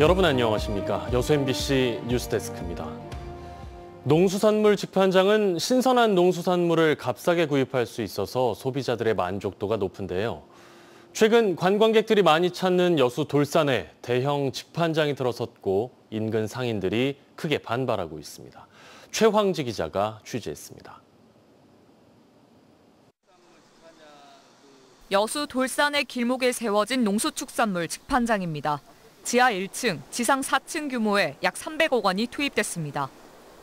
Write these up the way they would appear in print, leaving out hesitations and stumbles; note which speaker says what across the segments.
Speaker 1: 여러분 안녕하십니까? 여수 MBC 뉴스데스크입니다. 농수산물 직판장은 신선한 농수산물을 값싸게 구입할 수 있어서 소비자들의 만족도가 높은데요. 최근 관광객들이 많이 찾는 여수 돌산에 대형 직판장이 들어섰고 인근 상인들이 크게 반발하고 있습니다. 최황지 기자가 취재했습니다.
Speaker 2: 여수 돌산의 길목에 세워진 농수축산물 직판장입니다. 지하 1층, 지상 4층 규모의 약 300억 원이 투입됐습니다.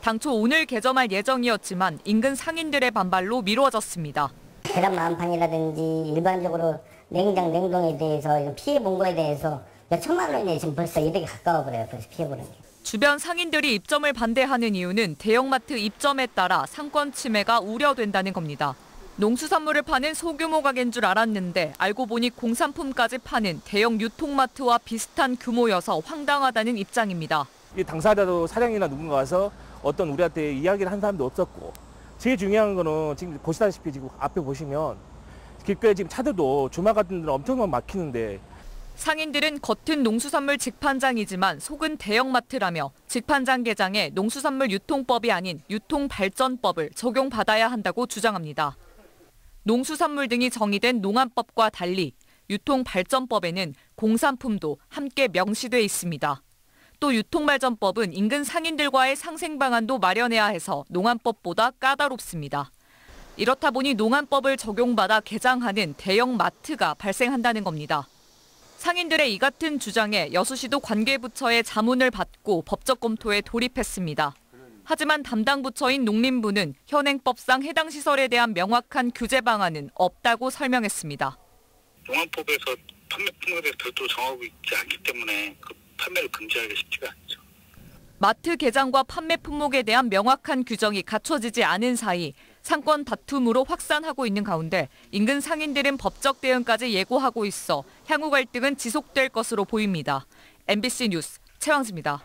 Speaker 2: 당초 오늘 개점할 예정이었지만 인근 상인들의 반발로 미뤄졌습니다.
Speaker 3: 계란 만판이라든지 일반적으로 냉장, 냉동에 대해서 피해 본 거에 대해서 몇 천만 원이 지금 벌써 이렇게 가까워 버려요. 벌써 피해 보는 게. 주변
Speaker 2: 상인들이 입점을 반대하는 이유는 대형마트 입점에 따라 상권 침해가 우려된다는 겁니다. 농수산물을 파는 소규모 가게인 줄 알았는데 알고 보니 공산품까지 파는 대형 유통마트와 비슷한 규모여서 황당하다는 입장입니다.
Speaker 4: 이 당사자도 사장이나 누군가 와서 어떤 우리한테 이야기를 한 사람도 없었고, 제일 중요한 거는 지금 보시다시피 지금 앞에 보시면 길거리에 지금 차들도 주말 같은 데는 엄청 막히는데.
Speaker 2: 상인들은 겉은 농수산물 직판장이지만 속은 대형마트라며 직판장 개장에 농수산물 유통법이 아닌 유통발전법을 적용받아야 한다고 주장합니다. 농수산물 등이 정의된 농안법과 달리 유통발전법에는 공산품도 함께 명시돼 있습니다. 또 유통발전법은 인근 상인들과의 상생 방안도 마련해야 해서 농안법보다 까다롭습니다. 이렇다 보니 농안법을 적용받아 개장하는 대형 마트가 발생한다는 겁니다. 상인들의 이 같은 주장에 여수시도 관계부처의 자문을 받고 법적 검토에 돌입했습니다. 하지만 담당 부처인 농림부는 현행법상 해당 시설에 대한 명확한 규제 방안은 없다고 설명했습니다.
Speaker 5: 농안법에서 판매품에 대해 별도로 정하고 있지 않기 때문에 그 판매를 금지하기 쉽지가 않죠.
Speaker 2: 마트 개장과 판매 품목에 대한 명확한 규정이 갖춰지지 않은 사이 상권 다툼으로 확산하고 있는 가운데 인근 상인들은 법적 대응까지 예고하고 있어 향후 갈등은 지속될 것으로 보입니다. MBC 뉴스 최황지입니다.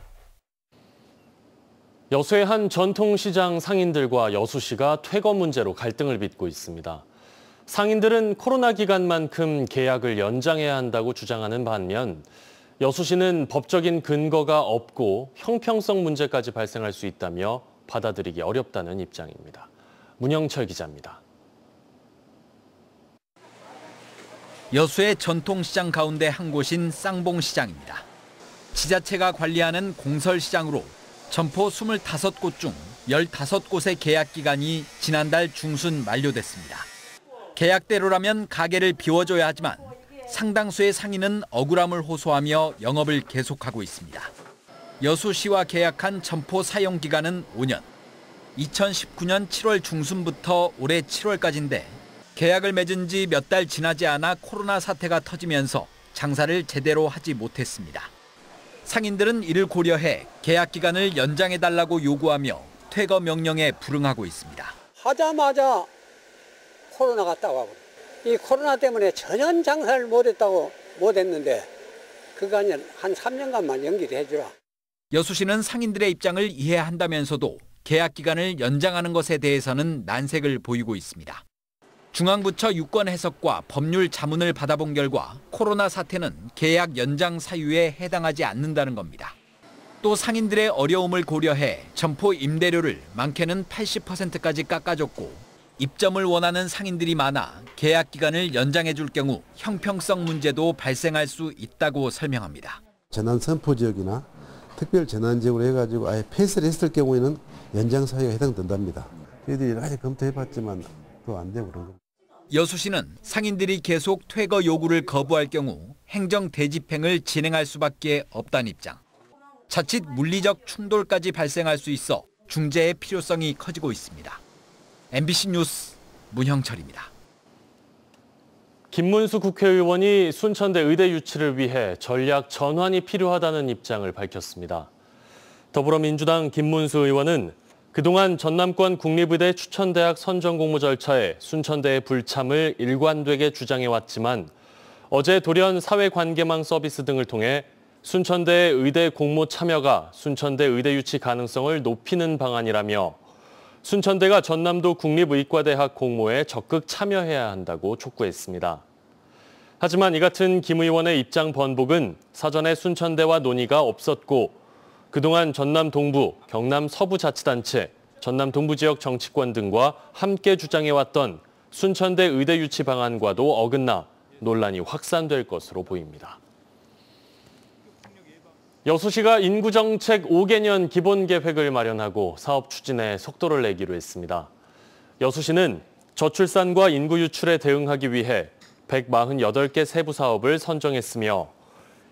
Speaker 1: 여수의 한 전통시장 상인들과 여수시가 퇴거 문제로 갈등을 빚고 있습니다. 상인들은 코로나 기간만큼 계약을 연장해야 한다고 주장하는 반면 여수시는 법적인 근거가 없고 형평성 문제까지 발생할 수 있다며 받아들이기 어렵다는 입장입니다. 문영철 기자입니다.
Speaker 6: 여수의 전통시장 가운데 한 곳인 쌍봉시장입니다. 지자체가 관리하는 공설시장으로 점포 25곳 중 15곳의 계약 기간이 지난달 중순 만료됐습니다. 계약대로라면 가게를 비워줘야 하지만 상당수의 상인은 억울함을 호소하며 영업을 계속하고 있습니다. 여수시와 계약한 점포 사용 기간은 5년. 2019년 7월 중순부터 올해 7월까지인데 계약을 맺은 지 몇 달 지나지 않아 코로나 사태가 터지면서 장사를 제대로 하지 못했습니다. 상인들은 이를 고려해 계약 기간을 연장해달라고 요구하며 퇴거 명령에 불응하고 있습니다.
Speaker 7: 하자마자 코로나가 왔다고 하고 이 코로나 때문에 전혀 장사를 못했는데 그간에 한 3년간만 연기를 해주라.
Speaker 6: 여수시는 상인들의 입장을 이해한다면서도 계약 기간을 연장하는 것에 대해서는 난색을 보이고 있습니다. 중앙부처 유권 해석과 법률 자문을 받아본 결과 코로나 사태는 계약 연장 사유에 해당하지 않는다는 겁니다. 또 상인들의 어려움을 고려해 점포 임대료를 많게는 80%까지 깎아줬고 입점을 원하는 상인들이 많아 계약 기간을 연장해 줄 경우 형평성 문제도 발생할 수 있다고 설명합니다.
Speaker 8: 재난 선포 지역이나 특별 재난 지역으로 해가지고 아예 폐쇄를 했을 경우에는 연장 사유가 해당된답니다. 저희들이 여러 가지 검토해봤지만 또 안 되고 그런 겁니다.
Speaker 6: 여수시는 상인들이 계속 퇴거 요구를 거부할 경우 행정 대집행을 진행할 수밖에 없다는 입장. 자칫 물리적 충돌까지 발생할 수 있어 중재의 필요성이 커지고 있습니다. MBC 뉴스 문형철입니다.
Speaker 1: 김문수 국회의원이 순천대 의대 유치를 위해 전략 전환이 필요하다는 입장을 밝혔습니다. 더불어민주당 김문수 의원은 그동안 전남권 국립의대 추천대학 선정 공모 절차에 순천대의 불참을 일관되게 주장해왔지만 어제 돌연 사회관계망 서비스 등을 통해 순천대의 의대 공모 참여가 순천대 의대 유치 가능성을 높이는 방안이라며 순천대가 전남도 국립의과대학 공모에 적극 참여해야 한다고 촉구했습니다. 하지만 이 같은 김 의원의 입장 번복은 사전에 순천대와 논의가 없었고 그동안 전남 동부, 경남 서부 자치단체, 전남 동부 지역 정치권 등과 함께 주장해왔던 순천대 의대 유치 방안과도 어긋나 논란이 확산될 것으로 보입니다. 여수시가 인구정책 5개년 기본계획을 마련하고 사업 추진에 속도를 내기로 했습니다. 여수시는 저출산과 인구 유출에 대응하기 위해 148개 세부 사업을 선정했으며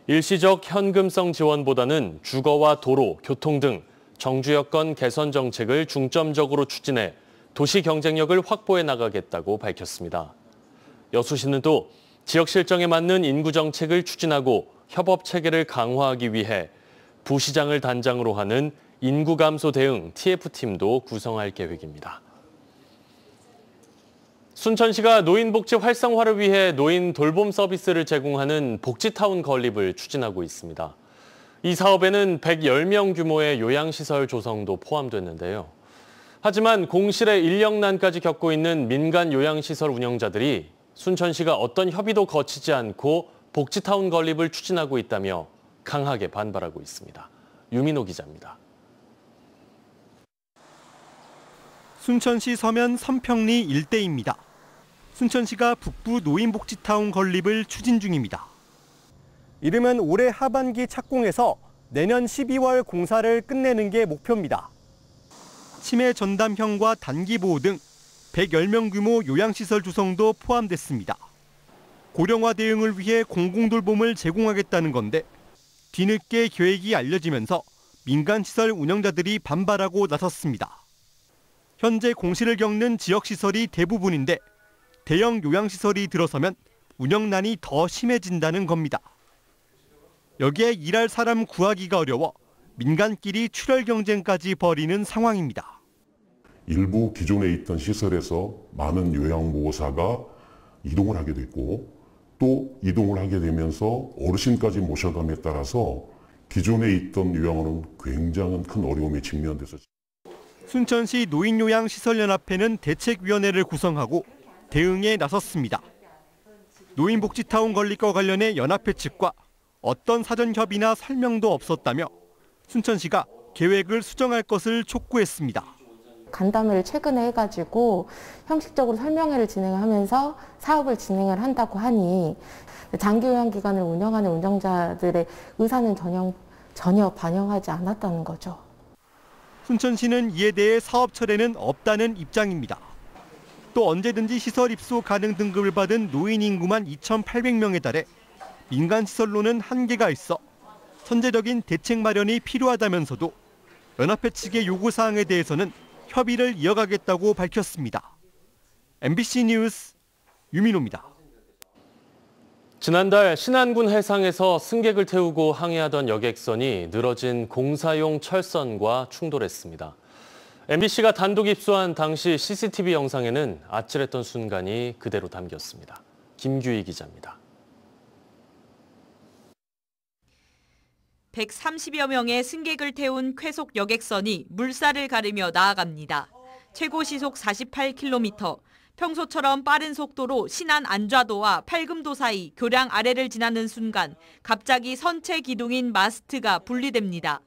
Speaker 1: 일시적 현금성 지원보다는 주거와 도로, 교통 등 정주 여건 개선 정책을 중점적으로 추진해 도시 경쟁력을 확보해 나가겠다고 밝혔습니다. 여수시는 또 지역 실정에 맞는 인구 정책을 추진하고 협업 체계를 강화하기 위해 부시장을 단장으로 하는 인구 감소 대응 TF팀도 구성할 계획입니다. 순천시가 노인복지 활성화를 위해 노인 돌봄 서비스를 제공하는 복지타운 건립을 추진하고 있습니다. 이 사업에는 110명 규모의 요양시설 조성도 포함됐는데요. 하지만 공실의 인력난까지 겪고 있는 민간 요양시설 운영자들이 순천시가 어떤 협의도 거치지 않고 복지타운 건립을 추진하고 있다며 강하게 반발하고 있습니다. 유민호 기자입니다.
Speaker 9: 순천시 서면 삼평리 일대입니다. 순천시가 북부 노인복지타운 건립을 추진 중입니다. 이름은 올해 하반기 착공해서 내년 12월 공사를 끝내는 게 목표입니다. 치매 전담형과 단기보호 등 110명 규모 요양시설 조성도 포함됐습니다. 고령화 대응을 위해 공공돌봄을 제공하겠다는 건데 뒤늦게 계획이 알려지면서 민간시설 운영자들이 반발하고 나섰습니다. 현재 공실을 겪는 지역시설이 대부분인데 대형 요양시설이 들어서면 운영난이 더 심해진다는 겁니다. 여기에 일할 사람 구하기가 어려워 민간끼리 출혈 경쟁까지 벌이는 상황입니다.
Speaker 10: 일부 기존에 있던 시설에서 많은 요양보호사가 이동을 하게 됐고 또 이동을 하게 되면서 어르신까지 모셔감에 따라서 기존에 있던 요양원은 굉장히 큰 어려움에 직면돼서
Speaker 9: 순천시 노인요양시설연합회는 대책위원회를 구성하고 대응에 나섰습니다. 노인복지타운 건립과 관련해 연합회 측과 어떤 사전 협의나 설명도 없었다며 순천시가 계획을 수정할 것을 촉구했습니다.
Speaker 11: 간담회를 최근에 해가지고 형식적으로 설명회를 진행하면서 사업을 진행을 한다고 하니 장기 요양기관을 운영하는 운영자들의 의사는 전혀 반영하지 않았다는 거죠.
Speaker 9: 순천시는 이에 대해 사업 철회는 없다는 입장입니다. 또 언제든지 시설 입소 가능 등급을 받은 노인 인구만 2,800명에 달해 민간시설로는 한계가 있어 선제적인 대책 마련이 필요하다면서도 연합회 측의 요구사항에 대해서는 협의를 이어가겠다고 밝혔습니다. MBC 뉴스 유민호입니다.
Speaker 1: 지난달 신안군 해상에서 승객을 태우고 항해하던 여객선이 늘어진 공사용 철선과 충돌했습니다. MBC가 단독 입수한 당시 CCTV 영상에는 아찔했던 순간이 그대로 담겼습니다. 김규희 기자입니다.
Speaker 2: 130여 명의 승객을 태운 쾌속 여객선이 물살을 가르며 나아갑니다. 최고 시속 48km, 평소처럼 빠른 속도로 신안 안좌도와 팔금도 사이 교량 아래를 지나는 순간 갑자기 선체 기둥인 마스트가 분리됩니다.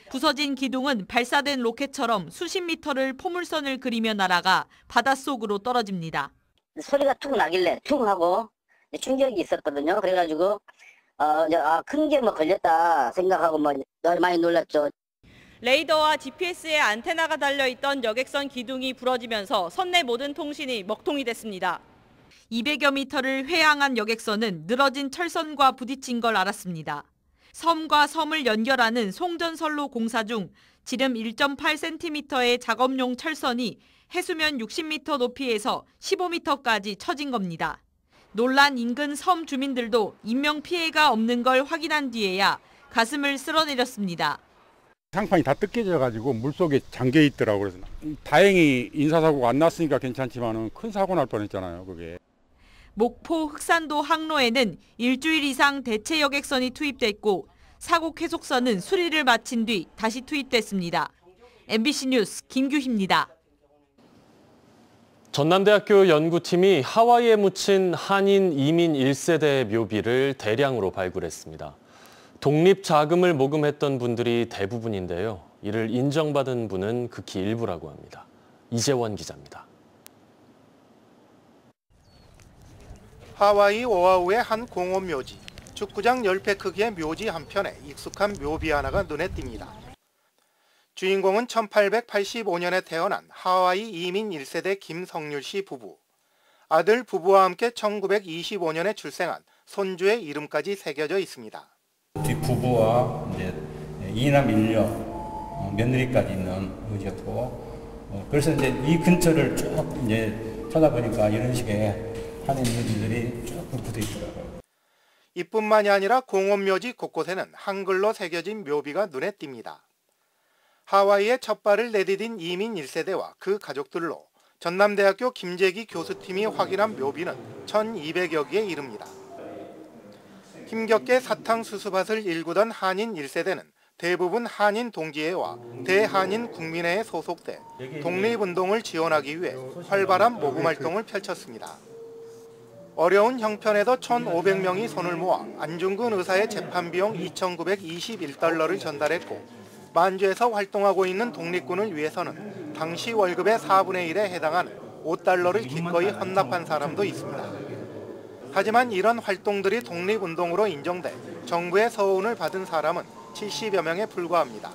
Speaker 2: 부서진 기둥은 발사된 로켓처럼 수십 미터를 포물선을 그리며 날아가 바닷속으로 떨어집니다.
Speaker 3: 소리가 툭 나길래 툭 하고 충격이 있었거든요. 그래가지고 큰 게 뭐 걸렸다 생각하고 많이 놀랐죠.
Speaker 2: 레이더와 GPS의 안테나가 달려있던 여객선 기둥이 부러지면서 선내 모든 통신이 먹통이 됐습니다. 200여 미터를 회항한 여객선은 늘어진 철선과 부딪힌 걸 알았습니다. 섬과 섬을 연결하는 송전선로 공사 중 지름 1.8cm의 작업용 철선이 해수면 60m 높이에서 15m까지 처진 겁니다. 놀란 인근 섬 주민들도 인명피해가 없는 걸 확인한 뒤에야 가슴을 쓸어내렸습니다.
Speaker 12: 상판이 다 뜯겨져가지고 물속에 잠겨 있더라고요. 그래서 다행히 인사사고가 안 났으니까 괜찮지만 큰 사고 날 뻔했잖아요. 그게.
Speaker 2: 목포 흑산도 항로에는 일주일 이상 대체 여객선이 투입됐고 사고 쾌속선은 수리를 마친 뒤 다시 투입됐습니다. MBC 뉴스 김규희입니다.
Speaker 1: 전남대학교 연구팀이 하와이에 묻힌 한인 이민 1세대의 묘비를 대량으로 발굴했습니다. 독립자금을 모금했던 분들이 대부분인데요. 이를 인정받은 분은 극히 일부라고 합니다. 이재원 기자입니다.
Speaker 13: 하와이 오아후의 한 공원 묘지, 축구장 10회 크기의 묘지 한편에 익숙한 묘비 하나가 눈에 띕니다. 주인공은 1885년에 태어난 하와이 이민 1세대 김성률 씨 부부. 아들 부부와 함께 1925년에 출생한 손주의 이름까지 새겨져 있습니다.
Speaker 14: 부부와 이제 이남 일녀 며느리까지 있는 묘지였고, 그래서 이제 이 근처를 쭉 이제 찾아보니까 이런 식의 한인 묘지들이 쭉 붙어 있더라고요.
Speaker 13: 이뿐만이 아니라 공원 묘지 곳곳에는 한글로 새겨진 묘비가 눈에 띕니다. 하와이에 첫 발을 내디딘 이민 1세대와 그 가족들로 전남대학교 김재기 교수팀이 확인한 묘비는 1,200여 개에 이릅니다. 힘겹게 사탕수수밭을 일구던 한인 1세대는 대부분 한인 동지회와 대한인 국민회에 소속돼 독립운동을 지원하기 위해 활발한 모금활동을 펼쳤습니다. 어려운 형편에도 1,500명이 손을 모아 안중근 의사의 재판비용 2,921달러를 전달했고, 만주에서 활동하고 있는 독립군을 위해서는 당시 월급의 4분의 1에 해당하는 5달러를 기꺼이 헌납한 사람도 있습니다. 하지만 이런 활동들이 독립운동으로 인정돼 정부의 서운을 받은 사람은 70여 명에 불과합니다.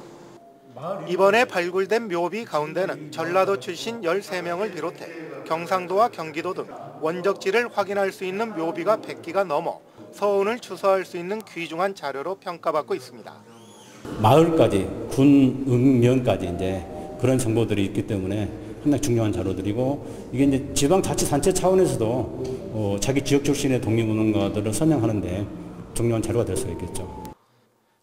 Speaker 13: 이번에 발굴된 묘비 가운데는 전라도 출신 13명을 비롯해 경상도와 경기도 등 원적지를 확인할 수 있는 묘비가 100기가 넘어 서운을 추서할 수 있는 귀중한 자료로 평가받고 있습니다.
Speaker 15: 마을까지, 군 읍면까지 이제 그런 정보들이 있기 때문에 상당히 중요한 자료들이고, 이게 이제 지방자치단체 차원에서도 자기 지역 출신의 독립운동가들을 선양하는데 중요한 자료가 될 수가 있겠죠.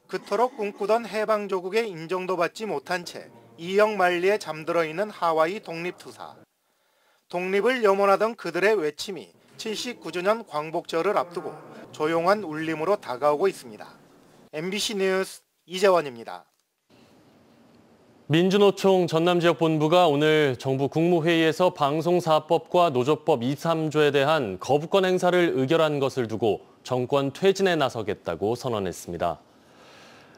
Speaker 13: 그토록 꿈꾸던 해방조국의 인정도 받지 못한 채 이역 만리에 잠들어 있는 하와이 독립투사. 독립을 염원하던 그들의 외침이 79주년 광복절을 앞두고 조용한 울림으로 다가오고 있습니다. MBC 뉴스 이재원입니다.
Speaker 1: 민주노총 전남지역본부가 오늘 정부 국무회의에서 방송사업법과 노조법 23조에 대한 거부권 행사를 의결한 것을 두고 정권 퇴진에 나서겠다고 선언했습니다.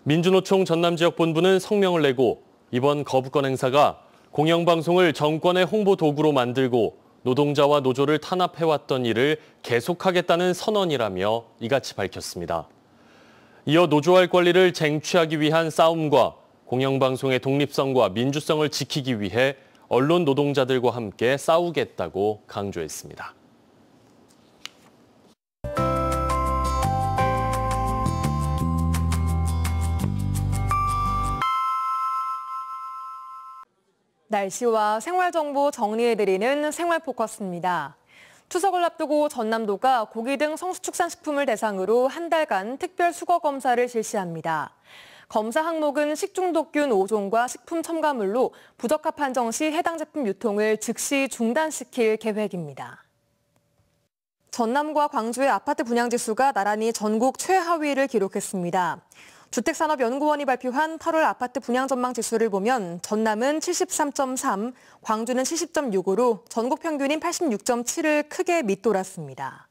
Speaker 1: 민주노총 전남지역본부는 성명을 내고 이번 거부권 행사가 공영방송을 정권의 홍보 도구로 만들고 노동자와 노조를 탄압해왔던 일을 계속하겠다는 선언이라며 이같이 밝혔습니다. 이어 노조할 권리를 쟁취하기 위한 싸움과 공영방송의 독립성과 민주성을 지키기 위해 언론 노동자들과 함께 싸우겠다고 강조했습니다.
Speaker 16: 날씨와 생활정보 정리해드리는 생활포커스입니다. 추석을 앞두고 전남도가 고기 등 성수축산식품을 대상으로 한 달간 특별 수거 검사를 실시합니다. 검사 항목은 식중독균 5종과 식품 첨가물로 부적합 판정 시 해당 제품 유통을 즉시 중단시킬 계획입니다. 전남과 광주의 아파트 분양지수가 나란히 전국 최하위를 기록했습니다. 주택산업연구원이 발표한 8월 아파트 분양 전망 지수를 보면 전남은 73.3, 광주는 70.6으로 전국 평균인 86.7을 크게 밑돌았습니다.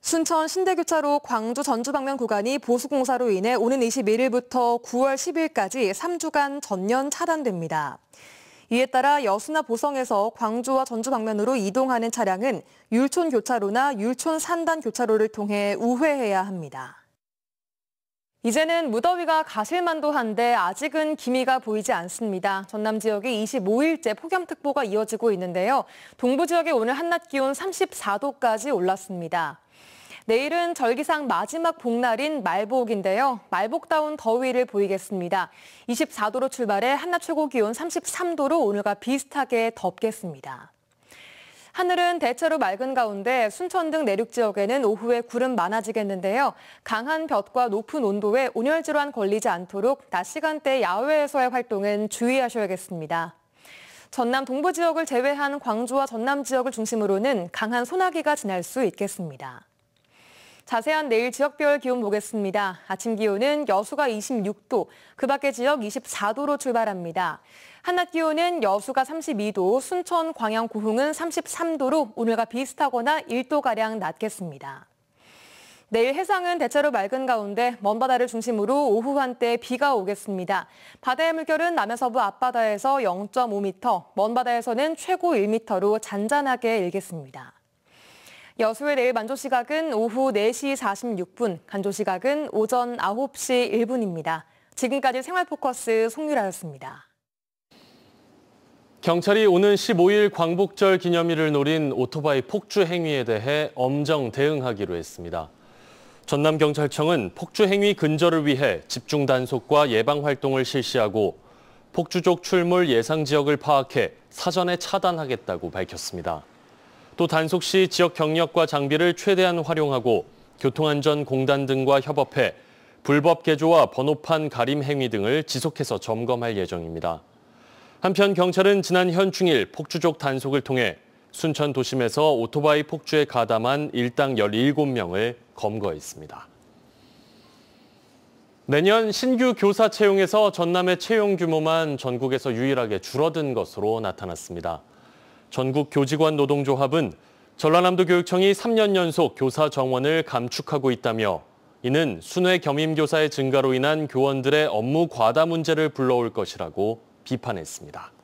Speaker 16: 순천 신대교차로 광주 전주 방면 구간이 보수공사로 인해 오는 21일부터 9월 10일까지 3주간 전면 차단됩니다. 이에 따라 여수나 보성에서 광주와 전주 방면으로 이동하는 차량은 율촌 교차로나 율촌 산단 교차로를 통해 우회해야 합니다. 이제는 무더위가 가실만도 한데 아직은 기미가 보이지 않습니다. 전남 지역에 25일째 폭염특보가 이어지고 있는데요. 동부 지역에 오늘 한낮 기온 34도까지 올랐습니다. 내일은 절기상 마지막 복날인 말복인데요. 말복다운 더위를 보이겠습니다. 24도로 출발해 한낮 최고 기온 33도로 오늘과 비슷하게 덥겠습니다. 하늘은 대체로 맑은 가운데 순천 등 내륙 지역에는 오후에 구름 많아지겠는데요. 강한 볕과 높은 온도에 온열 질환 걸리지 않도록 낮 시간대 야외에서의 활동은 주의하셔야겠습니다. 전남 동부 지역을 제외한 광주와 전남 지역을 중심으로는 강한 소나기가 지날 수 있겠습니다. 자세한 내일 지역별 기온 보겠습니다. 아침 기온은 여수가 26도, 그 밖의 지역 24도로 출발합니다. 한낮 기온은 여수가 32도, 순천, 광양, 고흥은 33도로 오늘과 비슷하거나 1도가량 낮겠습니다. 내일 해상은 대체로 맑은 가운데 먼 바다를 중심으로 오후 한때 비가 오겠습니다. 바다의 물결은 남해서부 앞바다에서 0.5m, 먼 바다에서는 최고 1m로 잔잔하게 일겠습니다. 여수의 내일 만조 시각은 오후 4시 46분, 간조 시각은 오전 9시 1분입니다. 지금까지 생활포커스 송유라였습니다.
Speaker 1: 경찰이 오는 15일 광복절 기념일을 노린 오토바이 폭주 행위에 대해 엄정 대응하기로 했습니다. 전남경찰청은 폭주 행위 근절을 위해 집중 단속과 예방 활동을 실시하고 폭주족 출몰 예상 지역을 파악해 사전에 차단하겠다고 밝혔습니다. 또 단속 시 지역 경력과 장비를 최대한 활용하고 교통안전공단 등과 협업해 불법 개조와 번호판 가림 행위 등을 지속해서 점검할 예정입니다. 한편 경찰은 지난 현충일 폭주족 단속을 통해 순천 도심에서 오토바이 폭주에 가담한 일당 17명을 검거했습니다. 내년 신규 교사 채용에서 전남의 채용 규모만 전국에서 유일하게 줄어든 것으로 나타났습니다. 전국교직원노동조합은 전라남도교육청이 3년 연속 교사 정원을 감축하고 있다며 이는 순회 겸임교사의 증가로 인한 교원들의 업무 과다 문제를 불러올 것이라고 비판했습니다.